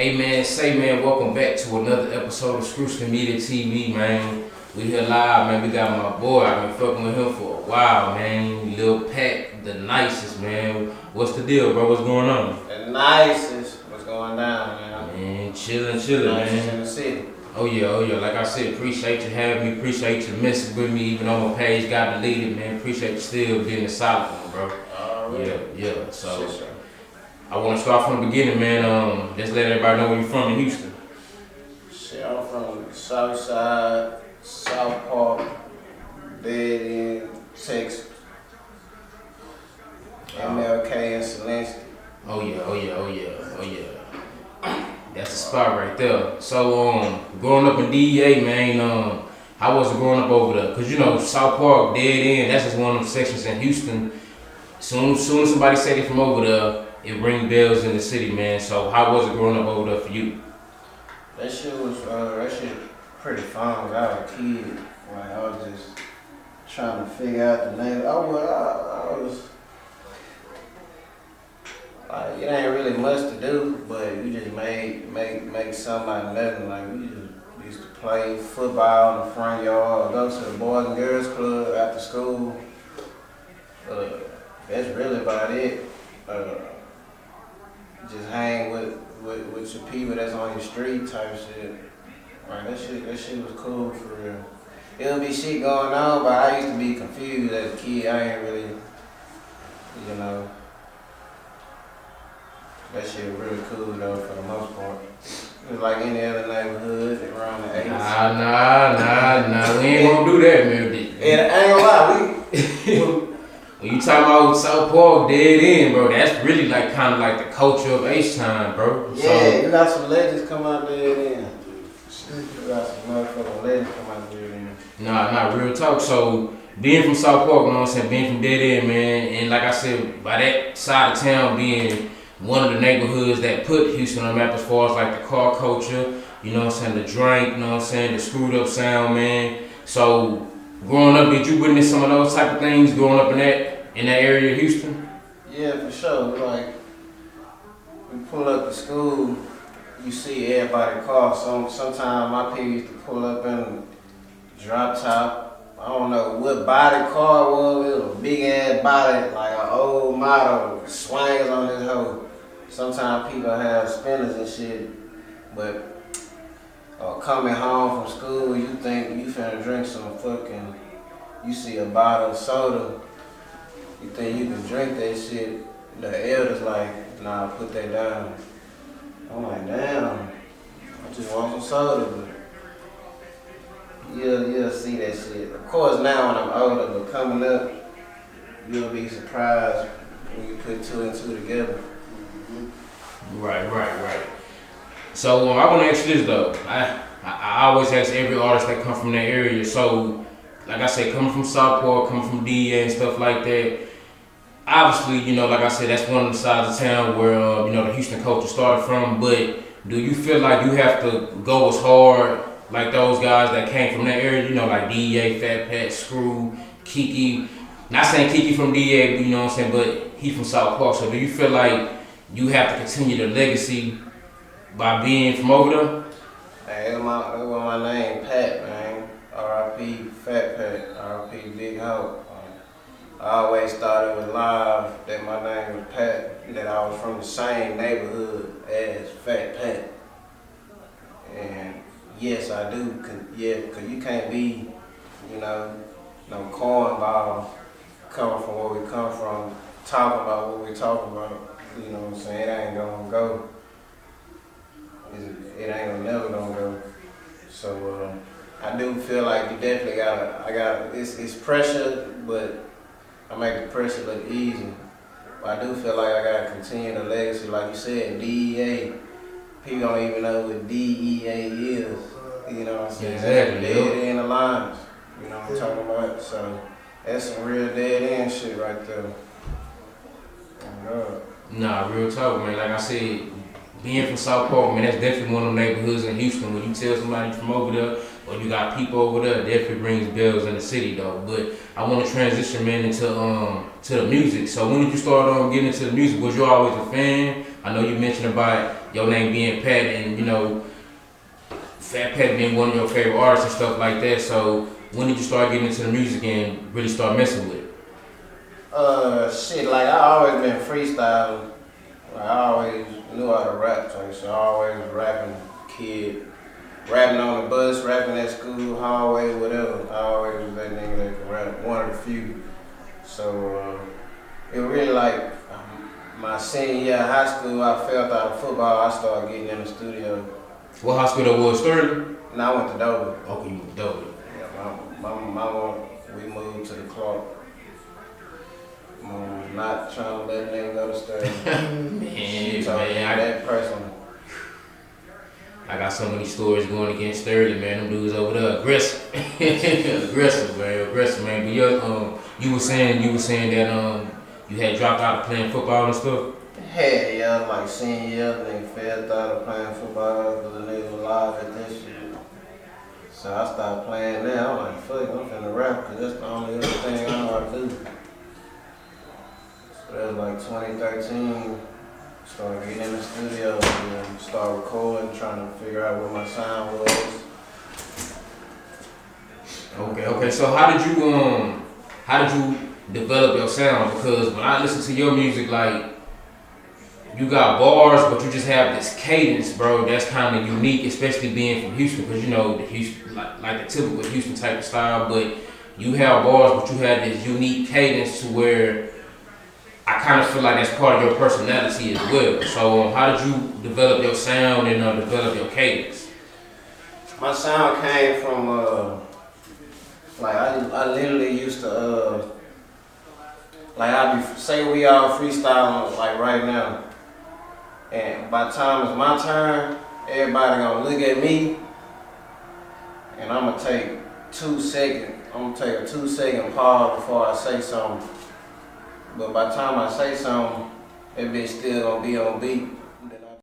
Hey man, say man, welcome back to another episode of Screwston Media TV, man. We here live, man. We got my boy. I've been fucking with him for a while, man. Lil Pat The Nicest, man. What's the deal, bro? What's going on? The nicest. What's going down, man? Man, chillin', Nicest man. in the city. Oh yeah. Like I said, appreciate you having me. Appreciate you messing with me, even though my page got deleted, man. Appreciate you still being a solid one, bro. Yeah. So Shit, I want to start from the beginning, man. Just let everybody know where you from in Houston. Shit, I'm from the South Side, South Park, Dead End, Texas. MLK and Celeste. Oh yeah. That's the spot right there. So growing up in DEA, man, how was it growing up over there? Cause you know South Park, Dead End, that's just one of the sections in Houston. Soon as somebody say they from over there, it ring bells in the city, man. So how was it growing up over there for you? That shit pretty fun. I was a kid. Like I was just trying to figure out the name. I was like, it ain't really much to do, but you just make something out of nothing. Like we just used to play football in the front yard, or go to the Boys and Girls Club after school. That's really about it. Just hang with your people that's on your street type shit. Like that shit was cool for real. It'll be shit going on, but I used to be confused as a kid. I ain't really, that shit was really cool though for the most part. It was like any other neighborhood around the 80s. Nah. We ain't gonna do that, man. And I ain't gonna lie, When you talking about South Park, Dead End, bro, that's really like kind of like the culture of H-Time, bro. Yeah, you got some legends come out there then. You got some motherfucking legends come out there then. Nah, real talk. So being from South Park, you know what I'm saying, being from Dead End, man, and like I said, by that side of town being one of the neighborhoods that put Houston on the map as far as like the car culture, you know what I'm saying, the drink, you know what I'm saying, the screwed up sound, man. So growing up, did you witness some of those type of things growing up in that area of Houston? Yeah, for sure. Like, we pull up to school, you see everybody car. Sometimes my people used to pull up in a drop top. I don't know what body car it was. It was a big ass body, like an old model, swangers on this hoe. Sometimes people have spinners and shit, but coming home from school, you think you finna drink some fucking, you see a bottle of soda, you think you can drink that shit. The elders like, nah, put that down. I'm like, damn, I just want some soda, but you'll see that shit. Of course now when I'm older, but coming up, you'll be surprised when you put two and two together. Right. So I want to ask you this though. I always ask every artist that come from that area. So, like I said, coming from South Park, coming from DEA and stuff like that. Obviously, you know, like I said, that's one of the sides of town where the Houston culture started from. But do you feel like you have to go as hard like those guys that came from that area? You know, like DEA, Fat Pat, Screw, Kiki. Not saying Kiki from DEA, you know what I'm saying, but he from South Park. So do you feel like you have to continue the legacy by being from over there? Hey, that's my name, Pat, man. R.I.P. Fat Pat, R.I.P. Big Hope. I always thought it was live that my name was Pat, that I was from the same neighborhood as Fat Pat. And yes, I do, cause you can't be, no cornball coming from where we come from, talking about what we talking about. You know what I'm saying? It ain't gonna go. It ain't gonna never gonna go. So I do feel like you definitely it's pressure, but I make the pressure look easy. But I do feel like I gotta continue the legacy. Like you said, DEA. People don't even know what DEA is. You know what I'm saying? Exactly. Dead end alliance. You know what I'm talking about? So that's some real dead end shit right there. Oh God. Nah, real talk, man. Like I said, being from South Park, man, that's definitely one of them neighborhoods in Houston. When you tell somebody from over there, or you got people over there, it definitely rings bells in the city, though. But I want to transition, man, into to the music. So when did you start getting into the music? Was you always a fan? I know you mentioned about your name being Pat, and you know, Fat Pat being one of your favorite artists and stuff like that. So when did you start getting into the music and really start messing with it? Shit, like I always been freestyling. Like, I always knew how to rap, so I always was rapping kid. Rapping on the bus, rapping at school, hallway, whatever. I always was that nigga that could rap, one of the few. So it really like my senior year of high school, I felt out of football, I started getting in the studio. What high school that was? Sterling? And I went to Dover. Okay, you went to Dover. Yeah, my mama, we moved to the Clark. Not trying to let a nigga go to Sterling. She told me that personally. I got so many stories going against Sterling, man. Them dudes over there aggressive, aggressive, man. But you were saying that you had dropped out of playing football and stuff. Hell yeah, like senior year, nigga fell out of playing football because the nigga was live at this shit. So I started playing there. I'm like, fuck, I'm finna rap because that's the only other thing I know how to do. So that was like 2013. Started getting in the studio and start recording, trying to figure out what my sound was. Okay. So how did you develop your sound? Because when I listen to your music, like you got bars, but you just have this cadence, bro. That's kind of unique, especially being from Houston, because you know the Houston, like the typical Houston type of style. But you have bars, but you have this unique cadence to where I kind of feel like that's part of your personality as well. So how did you develop your sound and develop your cadence? My sound came from like I literally used to like say we all freestyling like right now, and by the time it's my turn, everybody gonna look at me, and I'm gonna take 2 seconds. I'm gonna take a 2-second pause before I say something. But by the time I say something, that bitch still gonna be on beat.